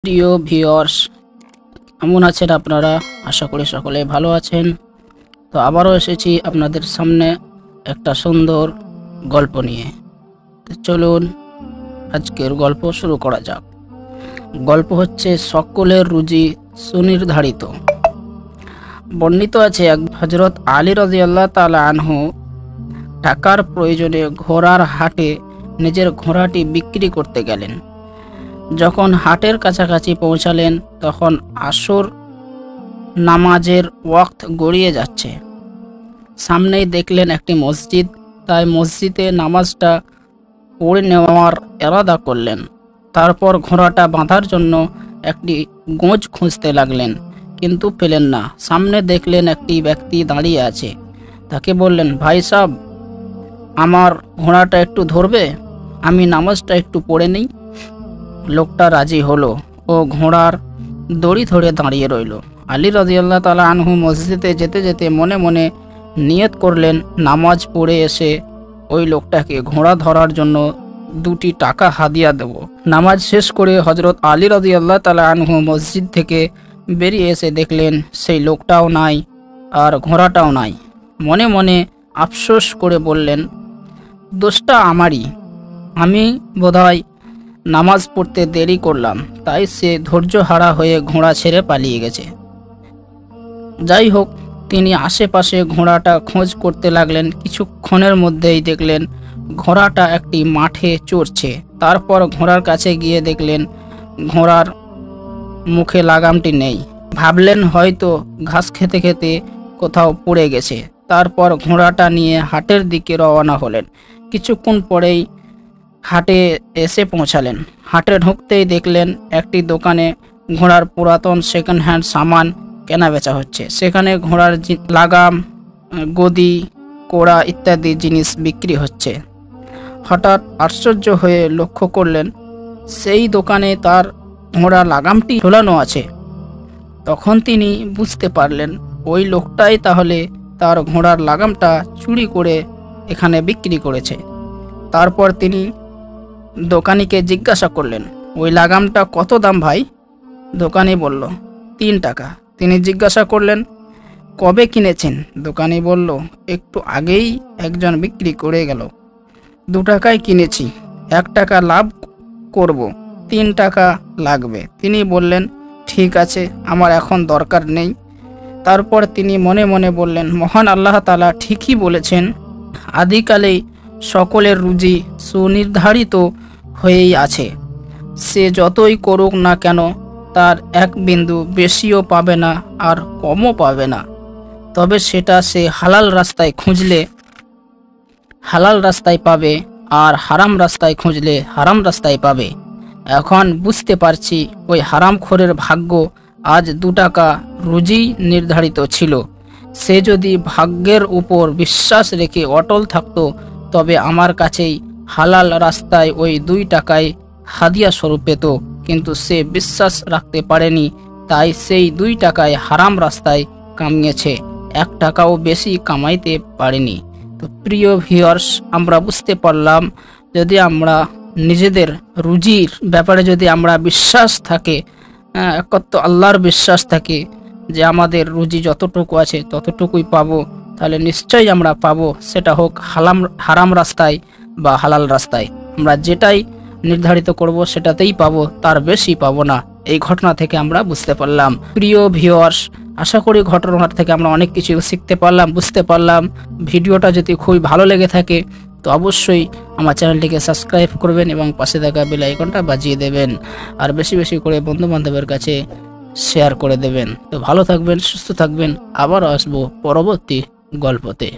প্রিয় ভিউয়ার্স, কেমন আছেন আপনারা? আশা করি সকলে ভালো আছেন। তো আবারও এসেছি আপনাদের সামনে একটা সুন্দর গল্প নিয়ে। তো চলুন আজকের গল্প শুরু করা যাক। গল্প হচ্ছে সকলের রুজি সুনির্ধারিত। বর্ণিত আছে হযরত আলী রাদিয়াল্লাহু তাআলা আনহু টাকার প্রয়োজনে ঘোড়ার হাটে নিজের ঘোড়াটি বিক্রি করতে গেলেন। যখন হাটের কাছাকাছি পৌঁছালেন তখন আসর নামাজের ওয়াক্ত গড়িয়ে যাচ্ছে। সামনেই দেখলেন একটি মসজিদ, তাই মসজিদে নামাজটা পড়ে নেওয়ার ইরাদা করলেন। তারপর ঘোড়াটা বাঁধার জন্য একটি গোঁজ খুঁজতে লাগলেন, কিন্তু পেলেন না। সামনে দেখলেন একটি ব্যক্তি দাঁড়িয়ে আছে। তাকে বললেন, ভাই সাহেব, আমার ঘোড়াটা একটু ধরবে? আমি নামাজটা একটু পড়ে নিই। লোকটা রাজি হলো ও ঘোড়ার দড়ি ধরে দাঁড়িয়ে রইল। আলী রাদিয়াল্লাহু তাআলা আনহু মসজিদে যেতে যেতে মনে মনে নিয়ত করলেন, নামাজ পড়ে এসে ওই লোকটাকে ঘোড়া ধরার জন্য 2টি টাকা হাদিয়া দেব। নামাজ শেষ করে হযরত আলী রাদিয়াল্লাহু তাআলা আনহু মসজিদ থেকে বেরিয়ে এসে দেখলেন সেই লোকটাও নাই আর ঘোড়াটাও নাই। মনে মনে আফসোস করে বললেন, দোষটা আমারই, আমি বোধহয় নামাজ পড়তে দেরি করলাম, তাই সে ধৈর্যহারা হয়ে ঘোড়া ছেড়ে পালিয়ে গেছে। যাই হোক, তিনি আশেপাশে ঘোড়াটা খোঁজ করতে লাগলেন। কিছুক্ষণের মধ্যেই দেখলেন ঘোড়াটা একটি মাঠে চড়ছে। তারপর ঘোড়ার কাছে গিয়ে দেখলেন ঘোড়ার মুখে লাগামটি নেই। ভাবলেন হয়তো ঘাস খেতে খেতে কোথাও পড়ে গেছে। তারপর ঘোড়াটা নিয়ে হাটের দিকে রওনা হলেন। কিছুক্ষণ পরেই হাটে এসে পৌঁছালেন। হাটে ঢুকতেই দেখলেন একটি দোকানে ঘোড়ার পুরাতন সেকেন্ড হ্যান্ড সামান কেনা বেচা হচ্ছে। সেখানে ঘোড়ার লাগাম, গদি, কোড়া ইত্যাদি জিনিস বিক্রি হচ্ছে। হঠাৎ আশ্চর্য হয়ে লক্ষ্য করলেন সেই দোকানে তার ঘোড়ার লাগামটি ঝোলানো আছে। তখন তিনি বুঝতে পারলেন ওই লোকটাই তাহলে তার ঘোড়ার লাগামটা চুরি করে এখানে বিক্রি করেছে। তারপর তিনি দোকানিকে জিজ্ঞাসা করলেন, ওই লাগামটা কত দাম ভাই? দোকানি বলল, 3 টাকা। তিনি জিজ্ঞাসা করলেন, কবে কিনেছেন? দোকানি বলল, একটু আগেই একজন বিক্রি করে গেল। 2 টাকায় কিনেছি, 1 টাকা লাভ করব, 3 টাকা লাগবে। তিনি বললেন, ঠিক আছে, আমার এখন দরকার নেই। তারপর তিনি মনে মনে বললেন, মহান আল্লাহ তাআলা ঠিকই বলেছেন, আদিকালেই সকলের রুজি সুনির্ধারিত হয়েই আছে। সে যতই করুক না কেন তার 1 বিন্দু বেশিও পাবে না আর কমও পাবে না। তবে সেটা সে হালাল রাস্তায় খুঁজলে হালাল রাস্তায় পাবে, আর হারাম রাস্তায় খুঁজলে হারাম রাস্তায় পাবে। এখন বুঝতে পারছি ওই হারামখোরের ভাগ্য আজ 2 টাকা রুজি নির্ধারিত ছিল। সে যদি ভাগ্যের উপর বিশ্বাস রেখে অটল থাকতো তবে আমার কাছেই হালাল রাস্তায় ওই 2 টাকায় হাদিয়া স্বরূপ পেত। কিন্তু সে বিশ্বাস রাখতে পারেনি, তাই সেই 2 টাকায় হারাম রাস্তায় কামিয়েছে, 1 টাকাও বেশি কামাইতে পারেনি। তো প্রিয় ভিউয়ার্স, আমরা বুঝতে পারলাম যদি আমরা নিজেদের রুজির ব্যাপারে যদি আমরা বিশ্বাস থাকে, একমাত্র আল্লাহর বিশ্বাস থাকে যে আমাদের রুজি যতটুকু আছে ততটুকুই পাবো, তাহলে নিশ্চয়ই আমরা পাবো, সেটা হোক হারাম রাস্তায় বা হালাল রাস্তায়। আমরা যেটাই নির্ধারিত করব সেটাতেই পাবো, তার বেশি পাবো না। এই ঘটনা থেকে আমরা বুঝতে পারলাম। প্রিয় ভিউয়ার্স, আশা করি ঘটনা থেকে আমরা অনেক কিছু শিখতে পারলাম, বুঝতে পারলাম। ভিডিওটা যদি খুবই ভালো লেগে থাকে তো অবশ্যই আমার চ্যানেলটিকে সাবস্ক্রাইব করবেন এবং পাশে থাকা বেল আইকনটা বাজিয়ে দেবেন, আর বেশি বেশি করে বন্ধু বান্ধবের কাছে শেয়ার করে দেবেন। তো ভালো থাকবেন, সুস্থ থাকবেন। আবার আসবো পরবর্তী গল্পতে।